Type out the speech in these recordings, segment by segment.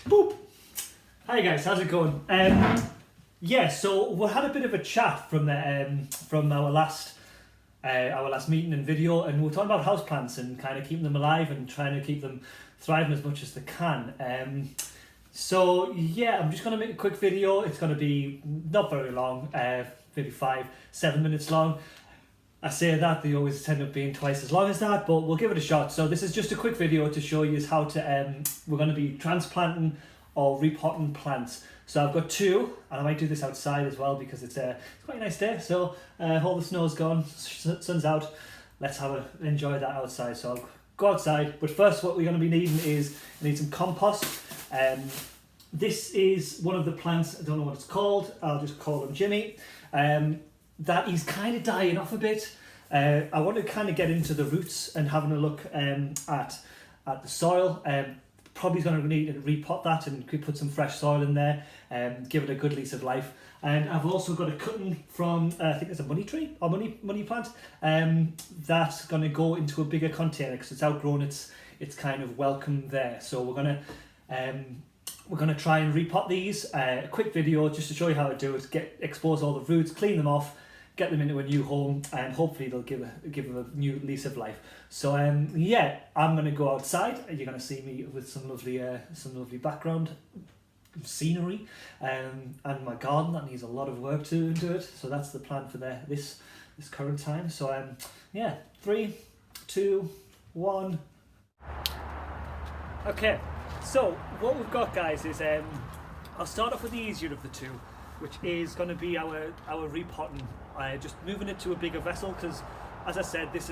Boop. Hi guys, how's it going? Yeah, so we had a bit of a chat from our last meeting and video, and we were talking about houseplants and kind of keeping them alive and trying to keep them thriving as much as they can. So yeah, I'm just going to make a quick video. It's going to be not very long, maybe 5-7 minutes long. I say that, they always tend up being twice as long as that, but we'll give it a shot. So this is just a quick video to show you how to, we're going to be transplanting or repotting plants. So I've got two, and I might do this outside as well because it's quite a nice day. So all the snow's gone, sun's out. Let's enjoy that outside. So I'll go outside, but first what we're going to be needing is we need some compost. This is one of the plants, I don't know what it's called, I'll just call him Jimmy. That is kind of dying off a bit. I want to kind of get into the roots and having a look at the soil. Probably going to need to repot that and put some fresh soil in there and give it a good lease of life. And I've also got a cutting from, I think it's a money tree or money plant, that's going to go into a bigger container because it's outgrown its kind of welcome there. So we're going to try and repot these. A quick video just to show you how to do it. Expose all the roots, clean them off, get them into a new home, and hopefully they'll give them a new lease of life. So yeah, I'm going to go outside, and you're going to see me with some lovely background scenery, and my garden that needs a lot of work to do it. So that's the plan for this current time. So yeah, 3, 2, 1. Okay. So what we've got, guys, is I'll start off with the easier of the two, which is going to be our repotting. Just moving it to a bigger vessel because, as I said, this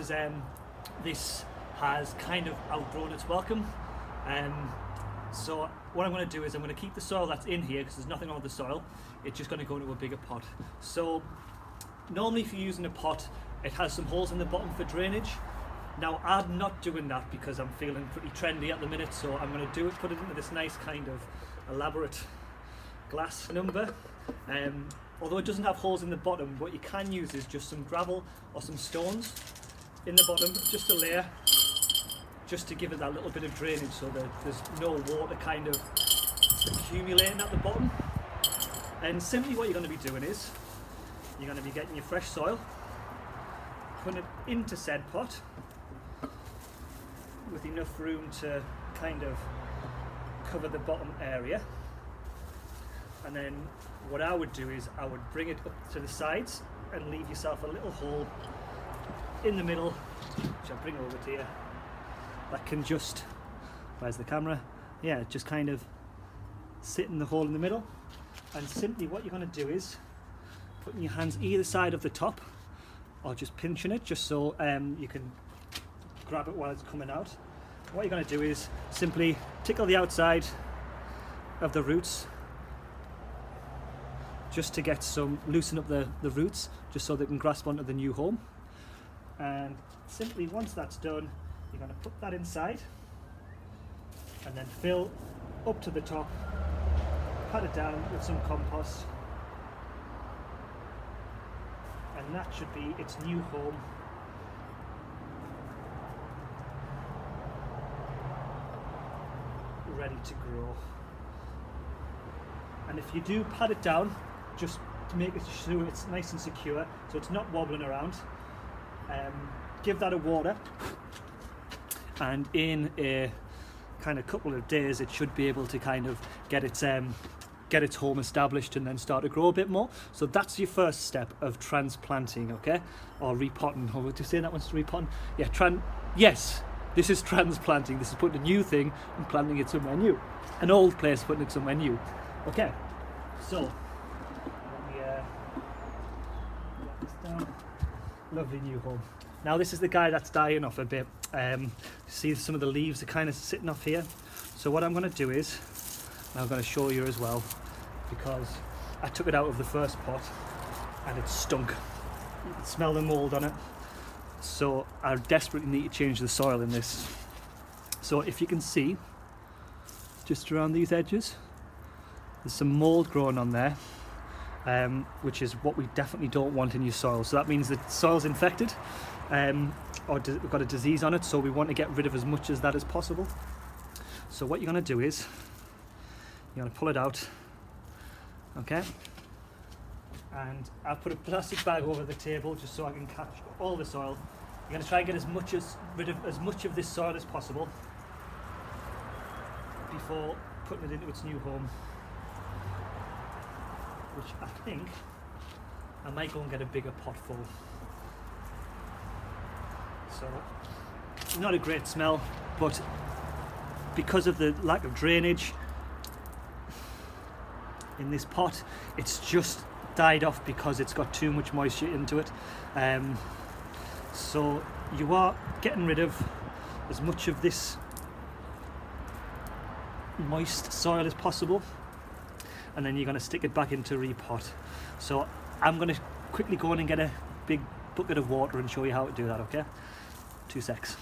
has kind of outgrown its welcome. So what I'm going to do is I'm going to keep the soil that's in here because there's nothing on the soil. It's just going to go into a bigger pot. So normally, if you're using a pot, it has some holes in the bottom for drainage. Now I'm not doing that because I'm feeling pretty trendy at the minute, so I'm going to put it into this nice kind of elaborate glass number. Although it doesn't have holes in the bottom, what you can use is just some gravel or some stones in the bottom, just a layer, just to give it that little bit of drainage so that there's no water kind of accumulating at the bottom. And simply what you're going to be doing is you're going to be getting your fresh soil, putting it into said pot with enough room to kind of cover the bottom area. And then what I would do is I would bring it up to the sides and leave yourself a little hole in the middle, which I'll bring over to you. That can just, where's the camera? Yeah, just kind of sit in the hole in the middle. And simply what you're going to do is putting your hands either side of the top, or just pinching it just so you can grab it while it's coming out. What you're going to do is simply tickle the outside of the roots just to loosen up the roots, just so they can grasp onto the new home. And simply once that's done, you're going to put that inside and then fill up to the top, pat it down with some compost, and that should be its new home. Ready to grow. And if you do pat it down, just to make sure it's nice and secure so it's not wobbling around, give that a water, and in a kind of couple of days it should be able to kind of get its home established and then start to grow a bit more. So that's your first step of transplanting, okay, or repotting. Or would you say that one's repotting? Yeah, yes. This is transplanting. This is putting a new thing and planting it somewhere new. An old place, putting it somewhere new. Okay, so let me get this down. Lovely new home. Now this is the guy that's dying off a bit. See some of the leaves are kind of sitting off here. So what I'm going to do is, I'm going to show you as well, because I took it out of the first pot and it stunk. You can smell the mould on it. So I desperately need to change the soil in this. So if you can see, just around these edges, there's some mould growing on there, which is what we definitely don't want in your soil. So that means the soil's infected, or got a disease on it, so we want to get rid of as much of that as possible. So what you're going to do is You're going to pull it out, okay? And I've put a plastic bag over the table just so I can catch all the soil. You're going to try and get rid of as much of this soil as possible before putting it into its new home, which I think I might go and get a bigger pot full. So, not a great smell, but because of the lack of drainage in this pot, it's just died off because it's got too much moisture into it. So you are getting rid of as much of this moist soil as possible, and then you're going to stick it back into repot. So I'm going to quickly go in and get a big bucket of water and show you how to do that, okay? 2 secs.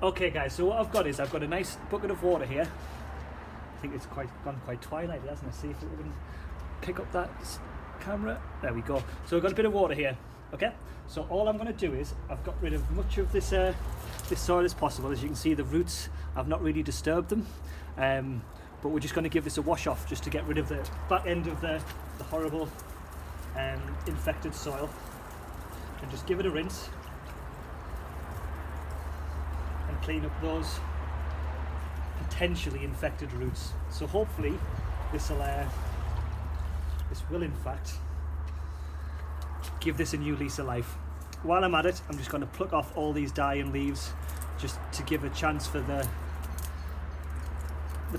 Okay guys, so what I've got is I've got a nice bucket of water here. I think it's gone quite twilight, hasn't it? See if we can pick up that camera. There we go. So we've got a bit of water here. Okay. So all I'm going to do is I've got rid of much of this this soil as possible. As you can see, the roots, I've not really disturbed them, but we're just going to give this a wash off just to get rid of the back end of the horrible infected soil, and just give it a rinse. Clean up those potentially infected roots. So hopefully this will in fact give this a new lease of life. While I'm at it, I'm just going to pluck off all these dying leaves just to give a chance for the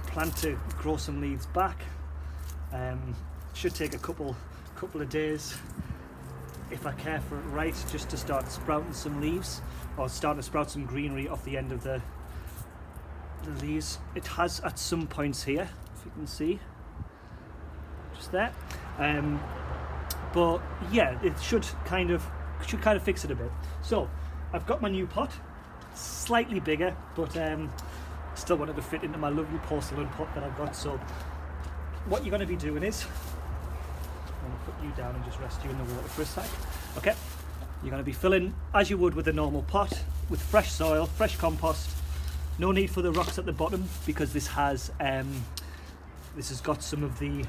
plant to grow some leaves back. Should take a couple of days if I care for it right, just to start sprouting some leaves, or start to sprout some greenery off the end of the leaves. It has at some points here, if you can see, just there. But yeah, it should kind of fix it a bit. So I've got my new pot, slightly bigger, but still wanted to fit into my lovely porcelain pot that I've got. So what you're going to be doing is, I'm going to put you down and just rest you in the water for a sec. Okay, you're going to be filling as you would with a normal pot, with fresh soil, fresh compost. No need for the rocks at the bottom, because this has got some of the,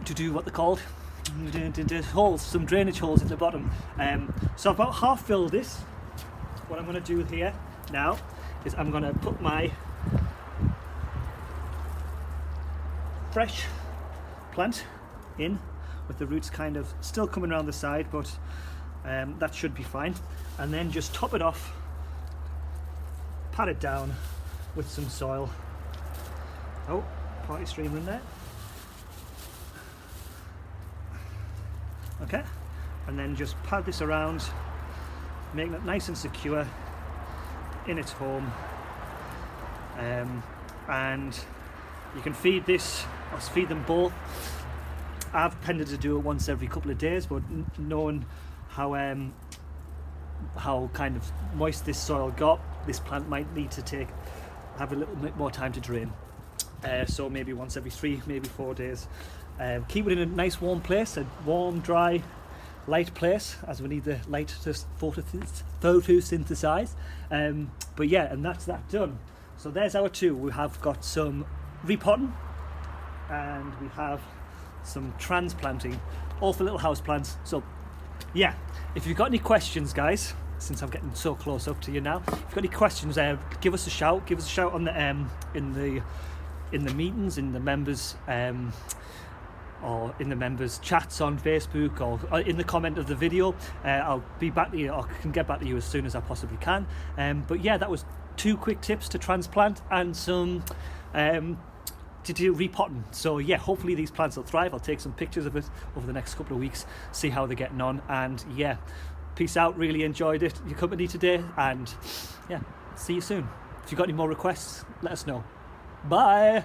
to do what they're called, holes, some drainage holes at the bottom. So I've about half filled this. What I'm going to do here now is I'm going to put my fresh plant in, with the roots kind of still coming around the side, but that should be fine. And then just top it off, pat it down with some soil. Oh, party streamer in there. Okay, and then just pad this around, making it nice and secure in its home. And you can feed this, or feed them both. I've tended to do it once every couple of days, but knowing how kind of moist this soil got, this plant might need to have a little bit more time to drain. So maybe once every 3, maybe 4 days. Keep it in a nice warm place, a warm, dry, light place, as we need the light to photosynthesize. But yeah, and that's that done. So there's our two. We have got some repotting, and we have some transplanting, all for little house plants. So yeah, if you've got any questions, guys, since I'm getting so close up to you now, if you've got any questions, give us a shout. Give us a shout on the in the meetings, in the members or in the members chats on Facebook, or in the comment of the video. I'll be back to you, or can get back to you as soon as I possibly can. But yeah, that was 2 quick tips to transplant and some to do repotting. So yeah, hopefully these plants will thrive. I'll take some pictures of it over the next couple of weeks, see how they're getting on. And yeah, peace out. Really enjoyed your company today, and yeah, see you soon. If you've got any more requests, let us know. Bye.